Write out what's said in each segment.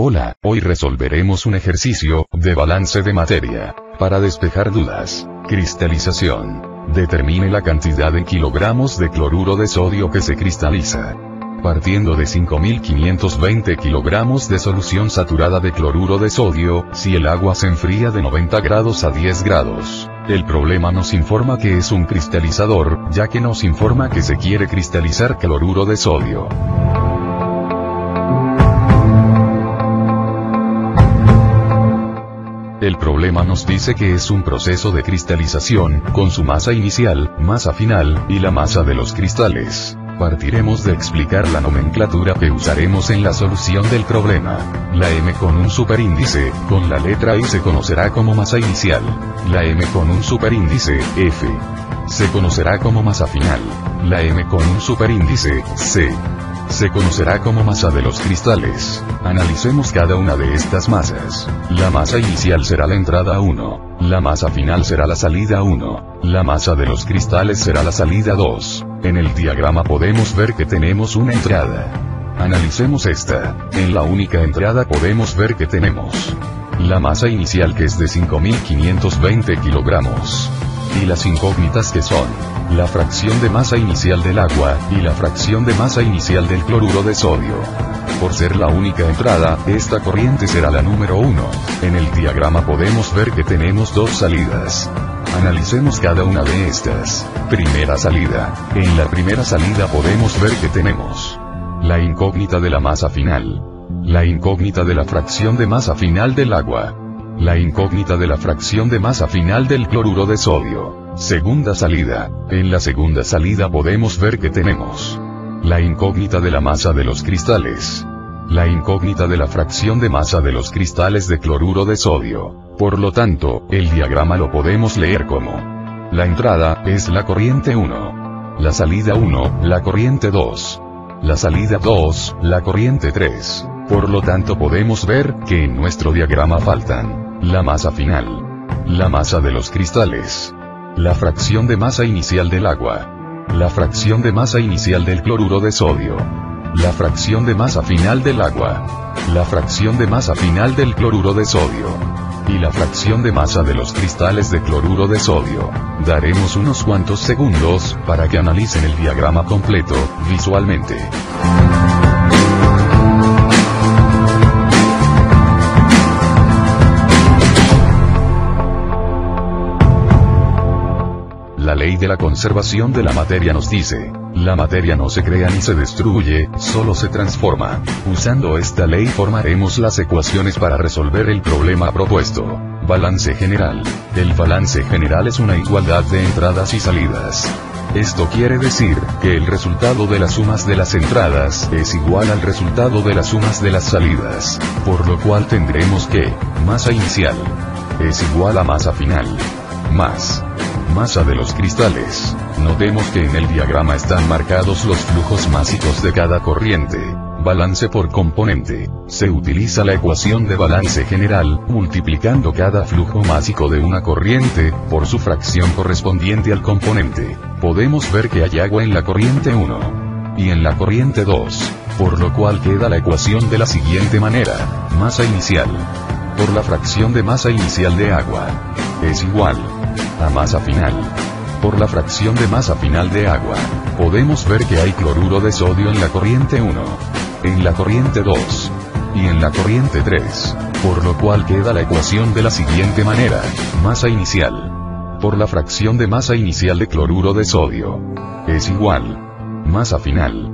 Hola, hoy resolveremos un ejercicio de balance de materia. Para despejar dudas. Cristalización. Determine la cantidad en kilogramos de cloruro de sodio que se cristaliza. Partiendo de 5.520 kilogramos de solución saturada de cloruro de sodio, si el agua se enfría de 90 grados a 10 grados. El problema nos informa que es un cristalizador, ya que nos informa que se quiere cristalizar cloruro de sodio. El problema nos dice que es un proceso de cristalización, con su masa inicial, masa final, y la masa de los cristales. Partiremos de explicar la nomenclatura que usaremos en la solución del problema. La M con un superíndice, con la letra I se conocerá como masa inicial. La M con un superíndice, F, se conocerá como masa final. La M con un superíndice, C, se conocerá como masa de los cristales. Analicemos cada una de estas masas. La masa inicial será la entrada 1. La masa final será la salida 1. La masa de los cristales será la salida 2. En el diagrama podemos ver que tenemos una entrada. Analicemos esta. En la única entrada podemos ver que tenemos la masa inicial, que es de 5.520 kilogramos. Y las incógnitas, que son la fracción de masa inicial del agua, y la fracción de masa inicial del cloruro de sodio. Por ser la única entrada, esta corriente será la número 1. En el diagrama podemos ver que tenemos dos salidas. Analicemos cada una de estas. Primera salida. En la primera salida podemos ver que tenemos la incógnita de la masa final, la incógnita de la fracción de masa final del agua, la incógnita de la fracción de masa final del cloruro de sodio. Segunda salida. En la segunda salida podemos ver que tenemos la incógnita de la masa de los cristales, la incógnita de la fracción de masa de los cristales de cloruro de sodio. Por lo tanto, el diagrama lo podemos leer como: la entrada es la corriente 1, la salida 1, la corriente 2, la salida 2, la corriente 3. Por lo tanto podemos ver que en nuestro diagrama faltan la masa final, la masa de los cristales, la fracción de masa inicial del agua, la fracción de masa inicial del cloruro de sodio, la fracción de masa final del agua, la fracción de masa final del cloruro de sodio, y la fracción de masa de los cristales de cloruro de sodio. Daremos unos cuantos segundos para que analicen el diagrama completo, visualmente. La ley de la conservación de la materia nos dice: la materia no se crea ni se destruye, solo se transforma. Usando esta ley formaremos las ecuaciones para resolver el problema propuesto. Balance general. El balance general es una igualdad de entradas y salidas. Esto quiere decir que el resultado de las sumas de las entradas es igual al resultado de las sumas de las salidas, por lo cual tendremos que masa inicial es igual a masa final más masa de los cristales. Notemos que en el diagrama están marcados los flujos másicos de cada corriente. Balance por componente. Se utiliza la ecuación de balance general, multiplicando cada flujo másico de una corriente por su fracción correspondiente al componente. Podemos ver que hay agua en la corriente 1 y en la corriente 2, por lo cual queda la ecuación de la siguiente manera: masa inicial por la fracción de masa inicial de agua es igual a masa final por la fracción de masa final de agua. Podemos ver que hay cloruro de sodio en la corriente 1, en la corriente 2 y en la corriente 3, por lo cual queda la ecuación de la siguiente manera: masa inicial por la fracción de masa inicial de cloruro de sodio es igual masa final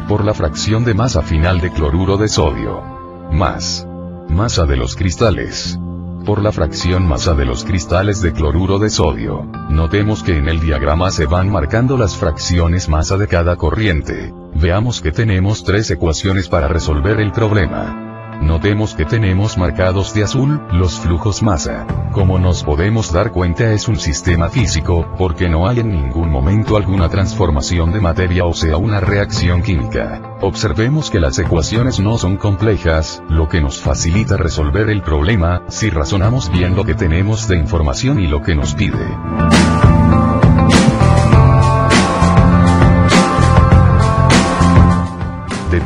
por la fracción de masa final de cloruro de sodio más masa de los cristales por la fracción masa de los cristales de cloruro de sodio. Notemos que en el diagrama se van marcando las fracciones masa de cada corriente. Veamos que tenemos tres ecuaciones para resolver el problema. Notemos que tenemos marcados de azul los flujos masa. Como nos podemos dar cuenta, es un sistema físico, porque no hay en ningún momento alguna transformación de materia, o sea, una reacción química. Observemos que las ecuaciones no son complejas, lo que nos facilita resolver el problema, si razonamos bien lo que tenemos de información y lo que nos pide.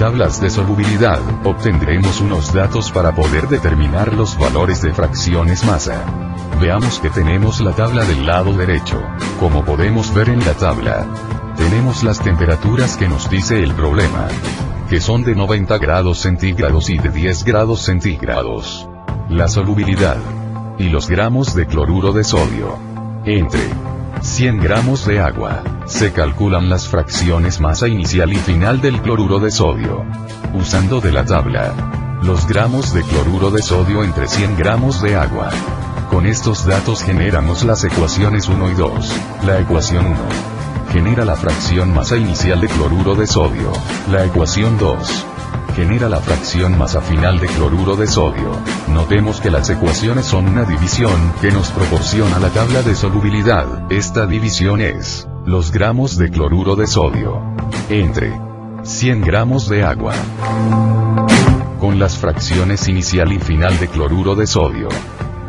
tablas de solubilidad, obtendremos unos datos para poder determinar los valores de fracciones masa. Veamos que tenemos la tabla del lado derecho. Como podemos ver en la tabla, tenemos las temperaturas que nos dice el problema, que son de 90 grados centígrados y de 10 grados centígrados. La solubilidad y los gramos de cloruro de sodio. Entre 100 gramos de agua, se calculan las fracciones masa inicial y final del cloruro de sodio. Usando de la tabla, los gramos de cloruro de sodio entre 100 gramos de agua. Con estos datos generamos las ecuaciones 1 y 2. La ecuación 1 genera la fracción masa inicial de cloruro de sodio. La ecuación 2 genera la fracción masa final de cloruro de sodio. Notemos que las ecuaciones son una división que nos proporciona la tabla de solubilidad. Esta división es los gramos de cloruro de sodio entre 100 gramos de agua. Con las fracciones inicial y final de cloruro de sodio,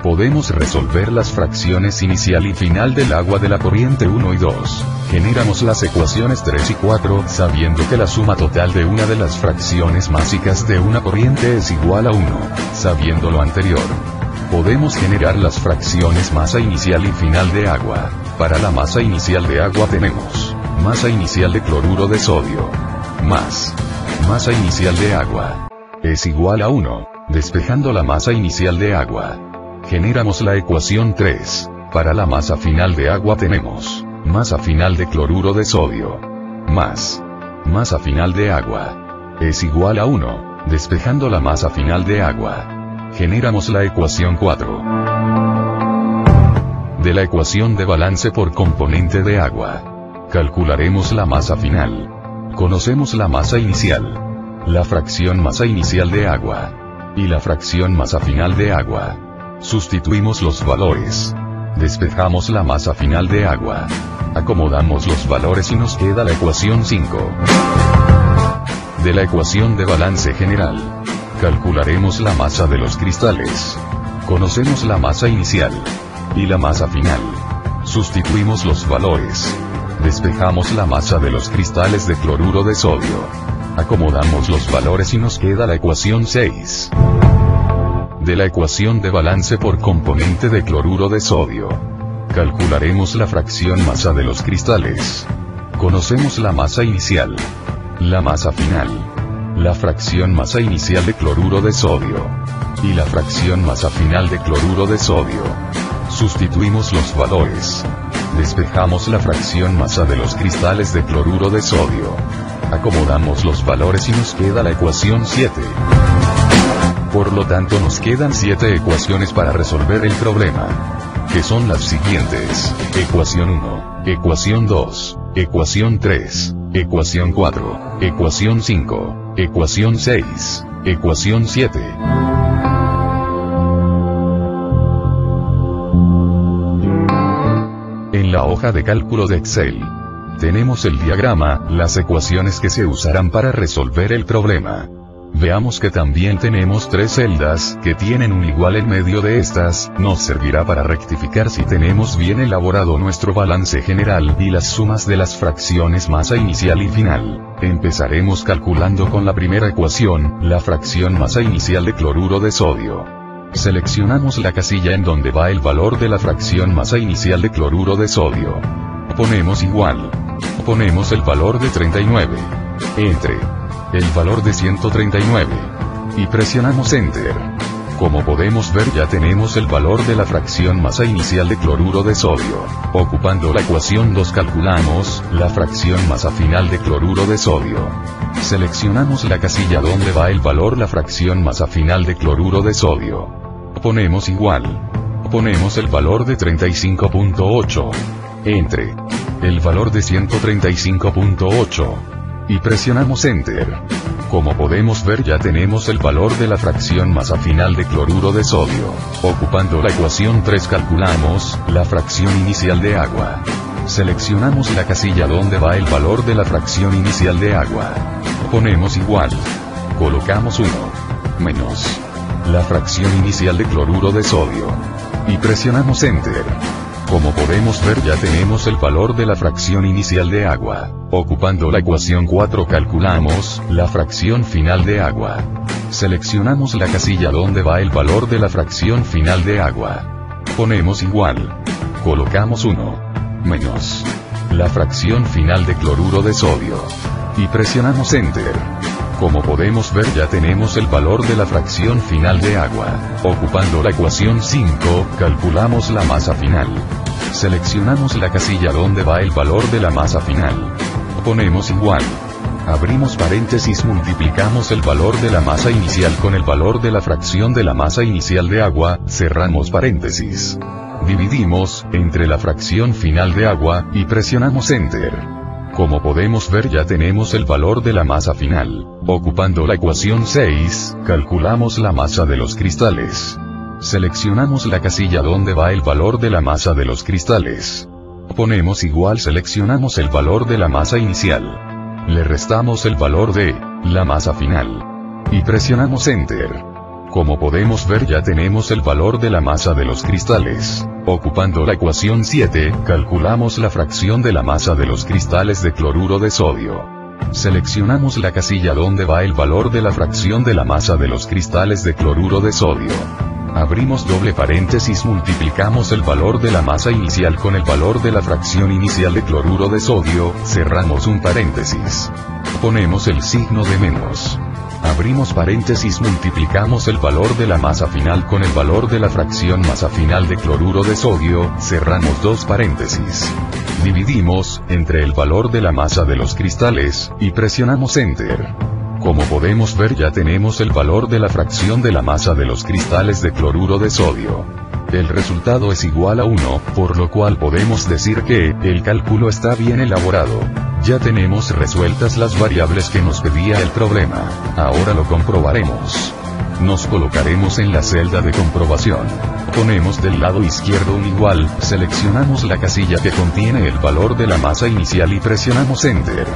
podemos resolver las fracciones inicial y final del agua de la corriente 1 y 2. Generamos las ecuaciones 3 y 4, sabiendo que la suma total de una de las fracciones básicas de una corriente es igual a 1. Sabiendo lo anterior, podemos generar las fracciones masa inicial y final de agua. Para la masa inicial de agua tenemos masa inicial de cloruro de sodio más masa inicial de agua es igual a 1. Despejando la masa inicial de agua, generamos la ecuación 3. Para la masa final de agua tenemos masa final de cloruro de sodio más masa final de agua es igual a 1. Despejando la masa final de agua, generamos la ecuación 4. De la ecuación de balance por componente de agua, calcularemos la masa final. Conocemos la masa inicial, la fracción masa inicial de agua y la fracción masa final de agua. Sustituimos los valores. Despejamos la masa final de agua. Acomodamos los valores y nos queda la ecuación 5. De la ecuación de balance general, calcularemos la masa de los cristales. Conocemos la masa inicial y la masa final. Sustituimos los valores. Despejamos la masa de los cristales de cloruro de sodio. Acomodamos los valores y nos queda la ecuación 6. De la ecuación de balance por componente de cloruro de sodio, calcularemos la fracción masa de los cristales. Conocemos la masa inicial, la masa final, la fracción masa inicial de cloruro de sodio y la fracción masa final de cloruro de sodio. Sustituimos los valores. Despejamos la fracción masa de los cristales de cloruro de sodio. Acomodamos los valores y nos queda la ecuación 7. Por lo tanto nos quedan 7 ecuaciones para resolver el problema, que son las siguientes: ecuación 1, ecuación 2, ecuación 3, ecuación 4, ecuación 5, ecuación 6, ecuación 7. En la hoja de cálculo de Excel, tenemos el diagrama, las ecuaciones que se usarán para resolver el problema. Veamos que también tenemos 3 celdas, que tienen un igual en medio de estas. Nos servirá para rectificar si tenemos bien elaborado nuestro balance general y las sumas de las fracciones masa inicial y final. Empezaremos calculando con la primera ecuación, la fracción masa inicial de cloruro de sodio. Seleccionamos la casilla en donde va el valor de la fracción masa inicial de cloruro de sodio. Ponemos igual. Ponemos el valor de 39. Entre el valor de 139. Y presionamos Enter. Como podemos ver, ya tenemos el valor de la fracción masa inicial de cloruro de sodio. Ocupando la ecuación 2 calculamos la fracción masa final de cloruro de sodio. Seleccionamos la casilla donde va el valor la fracción masa final de cloruro de sodio. Ponemos igual. Ponemos el valor de 35.8. Entre el valor de 135.8. Y presionamos Enter. Como podemos ver, ya tenemos el valor de la fracción masa final de cloruro de sodio. Ocupando la ecuación 3 calculamos la fracción inicial de agua. Seleccionamos la casilla donde va el valor de la fracción inicial de agua. Ponemos igual. Colocamos 1. Menos la fracción inicial de cloruro de sodio. Y presionamos Enter. Como podemos ver, ya tenemos el valor de la fracción inicial de agua. Ocupando la ecuación 4 calculamos la fracción final de agua. Seleccionamos la casilla donde va el valor de la fracción final de agua. Ponemos igual. Colocamos 1 menos la fracción final de cloruro de sodio. Y presionamos Enter. Como podemos ver, ya tenemos el valor de la fracción final de agua. Ocupando la ecuación 5, calculamos la masa final. Seleccionamos la casilla donde va el valor de la masa final. Ponemos igual. Abrimos paréntesis, multiplicamos el valor de la masa inicial con el valor de la fracción de la masa inicial de agua, cerramos paréntesis. Dividimos entre la fracción final de agua, y presionamos Enter. Como podemos ver, ya tenemos el valor de la masa final. Ocupando la ecuación 6, calculamos la masa de los cristales. Seleccionamos la casilla donde va el valor de la masa de los cristales. Ponemos igual, seleccionamos el valor de la masa inicial. Le restamos el valor de la masa final. Y presionamos Enter. Como podemos ver, ya tenemos el valor de la masa de los cristales. Ocupando la ecuación 7, calculamos la fracción de la masa de los cristales de cloruro de sodio. Seleccionamos la casilla donde va el valor de la fracción de la masa de los cristales de cloruro de sodio. Abrimos doble paréntesis, multiplicamos el valor de la masa inicial con el valor de la fracción inicial de cloruro de sodio, cerramos un paréntesis. Ponemos el signo de menos. Abrimos paréntesis, multiplicamos el valor de la masa final con el valor de la fracción masa final de cloruro de sodio, cerramos dos paréntesis. Dividimos entre el valor de la masa de los cristales, y presionamos Enter. Como podemos ver, ya tenemos el valor de la fracción de la masa de los cristales de cloruro de sodio. El resultado es igual a 1, por lo cual podemos decir que el cálculo está bien elaborado. Ya tenemos resueltas las variables que nos pedía el problema. Ahora lo comprobaremos. Nos colocaremos en la celda de comprobación. Ponemos del lado izquierdo un igual, seleccionamos la casilla que contiene el valor de la masa inicial y presionamos Enter.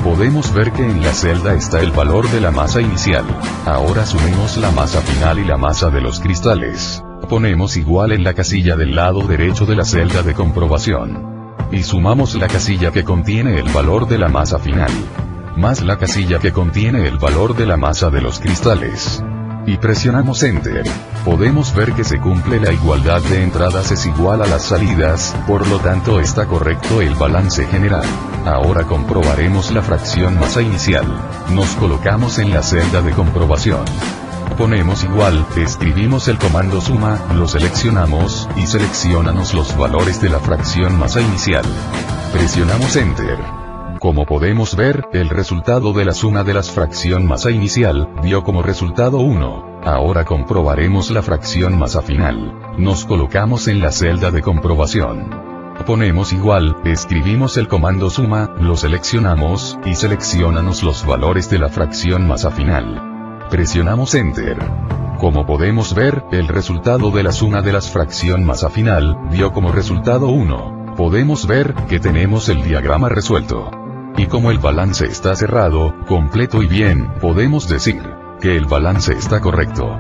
Podemos ver que en la celda está el valor de la masa inicial. Ahora sumemos la masa final y la masa de los cristales. Ponemos igual en la casilla del lado derecho de la celda de comprobación. Y sumamos la casilla que contiene el valor de la masa final, más la casilla que contiene el valor de la masa de los cristales. Y presionamos Enter. Podemos ver que se cumple la igualdad de entradas es igual a las salidas, por lo tanto está correcto el balance general. Ahora comprobaremos la fracción masa inicial. Nos colocamos en la celda de comprobación. Ponemos igual, escribimos el comando suma, lo seleccionamos, y seleccionamos los valores de la fracción masa inicial. Presionamos Enter. Como podemos ver, el resultado de la suma de las fracción masa inicial, dio como resultado 1. Ahora comprobaremos la fracción masa final. Nos colocamos en la celda de comprobación. Ponemos igual, escribimos el comando suma, lo seleccionamos, y seleccionamos los valores de la fracción masa final. Presionamos Enter. Como podemos ver, el resultado de la suma de las fracción masa final, dio como resultado 1. Podemos ver que tenemos el diagrama resuelto. Y como el balance está cerrado, completo y bien, podemos decir que el balance está correcto.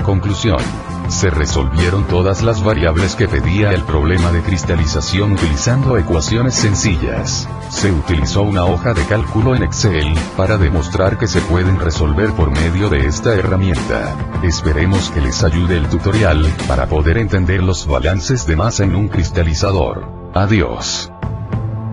Conclusión. Se resolvieron todas las variables que pedía el problema de cristalización utilizando ecuaciones sencillas. Se utilizó una hoja de cálculo en Excel, para demostrar que se pueden resolver por medio de esta herramienta. Esperemos que les ayude el tutorial, para poder entender los balances de masa en un cristalizador. Adiós.